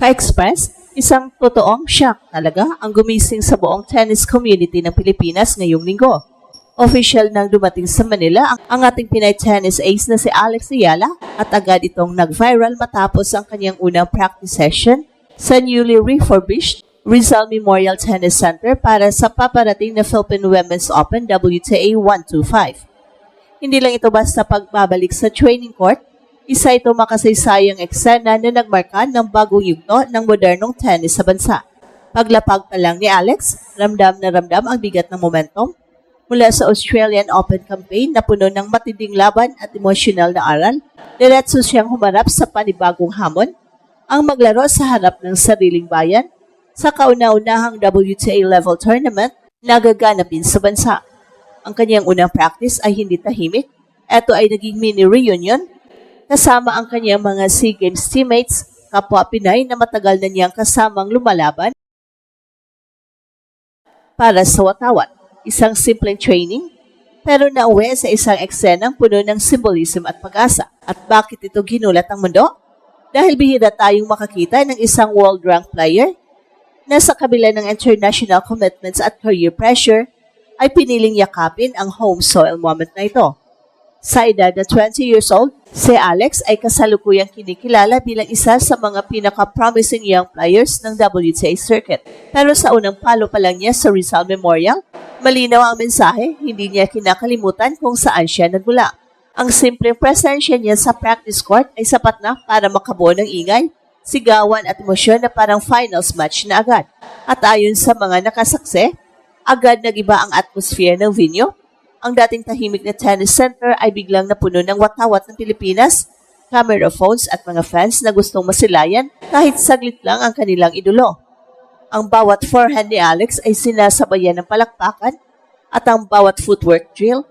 Ka-Express, isang totoong shock talaga ang gumising sa buong tennis community ng Pilipinas ngayong linggo. Official nang dumating sa Manila ang ating Pinay tennis ace na si Alex Ayala at agad itong nag-viral matapos ang kanyang unang practice session sa newly refurbished Rizal Memorial Tennis Center para sa paparating na Philippine Women's Open WTA 125. Hindi lang ito basta pagbabalik sa training court, isa ito makasaysayang eksena na nagmarka ng bagong yugto ng modernong tennis sa bansa. Paglapag pa lang ni Alex, ramdam na ramdam ang bigat ng momentum mula sa Australian Open campaign na puno ng matinding laban at emosyonal na aral. Diretso siyang humarap sa panibagong hamon, ang maglaro sa harap ng sariling bayan sa kauna-unahang WTA level tournament na gaganapin sa bansa. Ang kanyang unang practice ay hindi tahimik. Ito ay naging mini reunion kasama ang kanyang mga SEA Games teammates, kapwa Pinay na matagal na niyang kasamang lumalaban para sa watawat. Isang simpleng training, pero nauwi sa isang eksenang puno ng symbolism at pag-asa. At bakit ito ginulat ang mundo? Dahil bihira tayong makakita ng isang world-ranked player na sa kabila ng international commitments at career pressure, ay piniling yakapin ang home soil moment na ito. Sa edad na 20 years old, si Alex ay kasalukuyang kinikilala bilang isa sa mga pinaka-promising young players ng WTA circuit. Pero sa unang palo pa lang niya sa Rizal Memorial, malinaw ang mensahe, hindi niya kinakalimutan kung saan siya nagmula. Ang simpleng presensya niya sa practice court ay sapat na para makabuo ng ingay, sigawan at emosyon na parang finals match na agad. At ayon sa mga nakasaksi, agad nag-iba ang atmosphere ng venue. Ang dating tahimik na tennis center ay biglang napuno ng watawat ng Pilipinas, camera phones at mga fans na gustong masilayan kahit saglit lang ang kanilang idolo. Ang bawat forehand ni Alex ay sinasabayan ng palakpakan at ang bawat footwork drill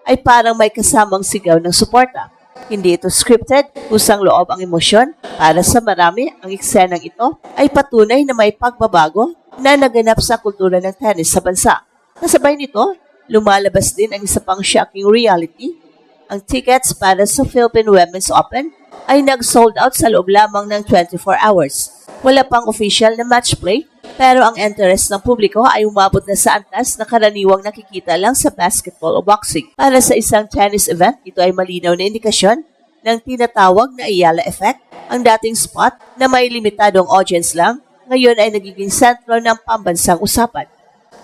ay parang may kasamang sigaw ng suporta. Hindi ito scripted, kusang loob ang emosyon. Para sa marami, ang eksenang ito ay patunay na may pagbabago na naganap sa kultura ng tennis sa bansa. Kasabay nito, lumalabas din ang isa pang shocking reality. Ang tickets para sa Philippine Women's Open ay nag-sold out sa loob lamang ng 24 hours. Wala pang official na match play, pero ang interest ng publiko ay umabot na sa antas na karaniwang nakikita lang sa basketball o boxing. Para sa isang tennis event, ito ay malinaw na indikasyon ng tinatawag na Ayala Effect. Ang dating spot na may limitadong audience lang, ngayon ay nagiging sentro ng pambansang usapan.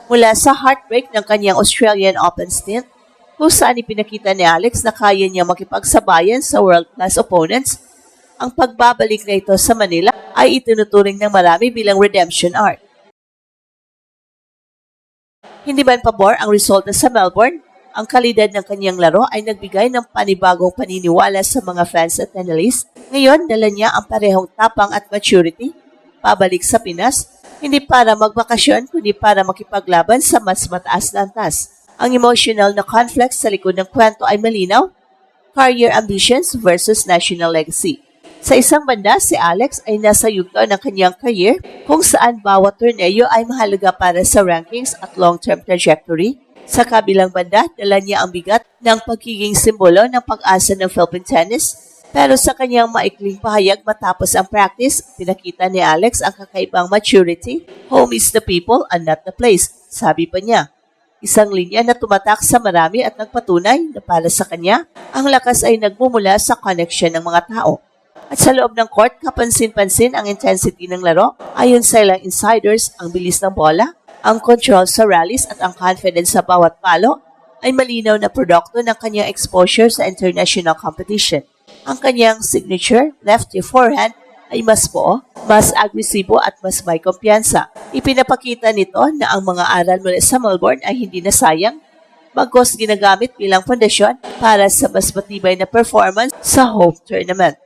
Mula sa heartbreak ng kanyang Australian Open stint, kung saan ipinakita ni Alex na kaya niya makipagsabayan sa world-class opponents, ang pagbabalik na ito sa Manila ay itinuturing ng marami bilang redemption arc. Hindi man pabor ang resulta sa Melbourne, ang kalidad ng kanyang laro ay nagbigay ng panibagong paniniwala sa mga fans at analysts. Ngayon, dala niya ang parehong tapang at maturity pabalik sa Pinas, hindi para magbakasyon, kundi para makipaglaban sa mas mataas na antas. Ang emotional na conflict sa likod ng kwento ay malinaw, career ambitions versus national legacy. Sa isang banda, si Alex ay nasa yugto ng kanyang career kung saan bawat torneo ay mahalaga para sa rankings at long-term trajectory. Sa kabilang banda, dala niya ang bigat ng pagiging simbolo ng pag-asa ng Philippine tennis. Pero sa kanyang maikling pahayag matapos ang practice, pinakita ni Alex ang kakaibang maturity. Home is the people and not the place, sabi pa niya. Isang linya na tumatak sa marami at nagpatunay na para sa kanya, ang lakas ay nagmumula sa connection ng mga tao. At sa loob ng court, kapansin-pansin ang intensity ng laro. Ayon sa ilang insiders, ang bilis ng bola, ang control sa rallies at ang confidence sa bawat palo ay malinaw na produkto ng kanyang exposure sa international competition. Ang kanyang signature lefty forehand ay mas buo, mas agresibo at mas may kumpiyansa. Ipinapakita nito na ang mga aral mula sa Melbourne ay hindi nasayang, bagkus ginagamit bilang pundasyon para sa mas matibay na performance sa home tournament.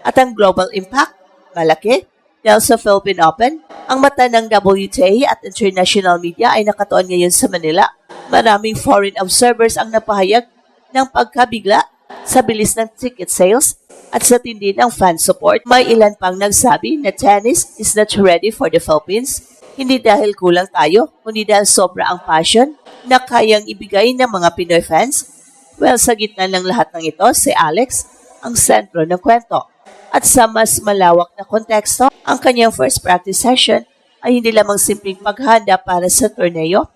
At ang global impact, malaki. Dahil sa Philippine Open, ang mata ng WTA at international media ay nakatuon ngayon sa Manila. Maraming foreign observers ang napahayag ng pagkabigla sa bilis ng ticket sales at sa tindi ng fan support. May ilan pang nagsabi na tennis is not ready for the Philippines. Hindi dahil kulang tayo, kundi dahil sobra ang passion na kayang ibigay ng mga Pinoy fans. Well, sa gitna ng lahat ng ito, si Alex ang sentro ng kwento. At sa mas malawak na konteksto, ang kanyang first practice session ay hindi lamang simpleng paghanda para sa torneo.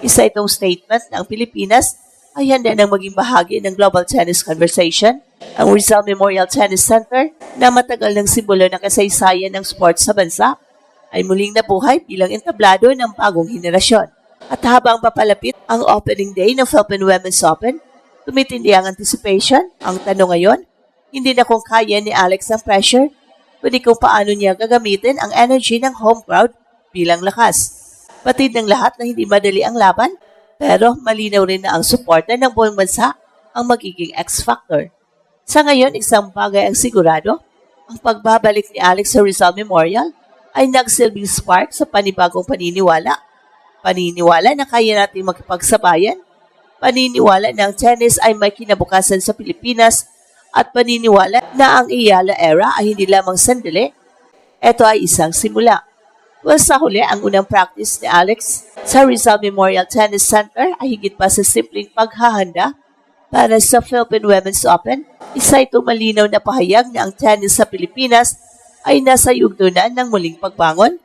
Isa itong statement na ang Pilipinas ay handa nang maging bahagi ng global tennis conversation. Ang Rizal Memorial Tennis Center na matagal ng simbolo ng kasaysayan ng sports sa bansa ay muling nabuhay bilang entablado ng bagong henerasyon. At habang papalapit ang opening day ng Philippine Women's Open, tumitindi ang anticipation. Ang tanong ngayon, hindi na kung kaya ni Alex ang pressure, kundi kung paano niya gagamitin ang energy ng home crowd bilang lakas. Batid ng lahat na hindi madali ang laban, pero malinaw rin na ang suporta ng buong bansa ang magiging X-factor. Sa ngayon, isang bagay ang sigurado, ang pagbabalik ni Alex sa Rizal Memorial ay nagsilbing spark sa panibagong paniniwala. Paniniwala na kaya natin makipagsabayan, paniniwala na ang tennis ay may kinabukasan sa Pilipinas, at paniniwala na ang Iyala era ay hindi lamang sandali. Ito ay isang simula. Well, sa huli, ang unang practice ni Alex sa Rizal Memorial Tennis Center ay higit pa sa simpleng paghahanda para sa Philippine Women's Open. Isa itong malinaw na pahayag na ang tennis sa Pilipinas ay nasa yugtunan ng muling pagbangon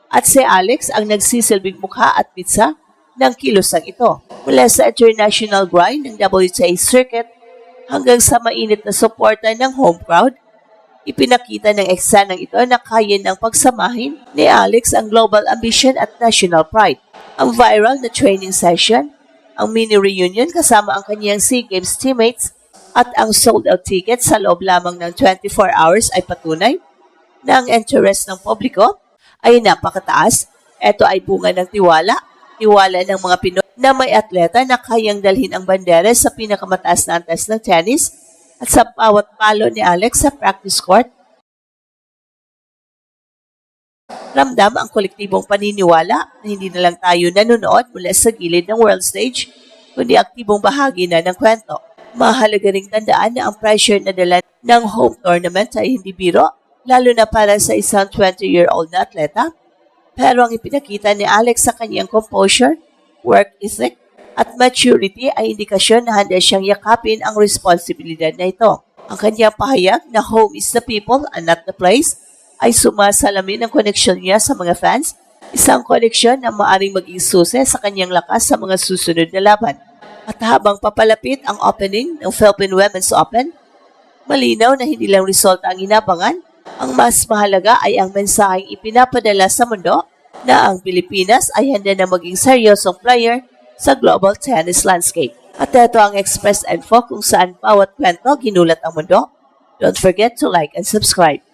at si Alex ang nagsisilbing mukha at pitsa ng kilosang ito. Mula sa international grind ng WTA circuit hanggang sa mainit na suporta ng home crowd, ipinakita ng eksanang ito na kaya ng pagsamahin ni Alex ang global ambition at national pride. Ang viral na training session, ang mini reunion kasama ang kanyang SEA Games teammates at ang sold-out ticket sa loob lamang ng 24 hours ay patunay na ang interest ng publiko ay napakataas. Ito ay bunga ng tiwala ng mga Pinoy na may atleta na kayang dalhin ang bandera sa pinakamataas na antas ng tennis at sa bawat palo ni Alex sa practice court. Ramdam ang kolektibong paniniwala na hindi na lang tayo nanonood mula sa gilid ng world stage, kundi aktibong bahagi na ng kwento. Mahalaga ring tandaan na ang pressure na dala ng home tournament ay hindi biro, lalo na para sa isang 20-year-old na atleta. Pero ang ipinakita ni Alex sa kanyang composure, work ethic, at maturity ay indikasyon na handa siyang yakapin ang responsibilidad na ito. Ang kanyang pahayag na home is the people and not the place ay sumasalamin ang koneksyon niya sa mga fans, isang koneksyon na maaring maging susi sa kanyang lakas sa mga susunod na laban. At habang papalapit ang opening ng Philippine Women's Open, malinaw na hindi lang resulta ang inabangan, ang mas mahalaga ay ang mensaheng ipinapadala sa mundo na ang Pilipinas ay handa na maging seryosong player sa global tennis landscape. At ito ang Express Info kung saan bawat kwento ginulat ang mundo. Don't forget to like and subscribe.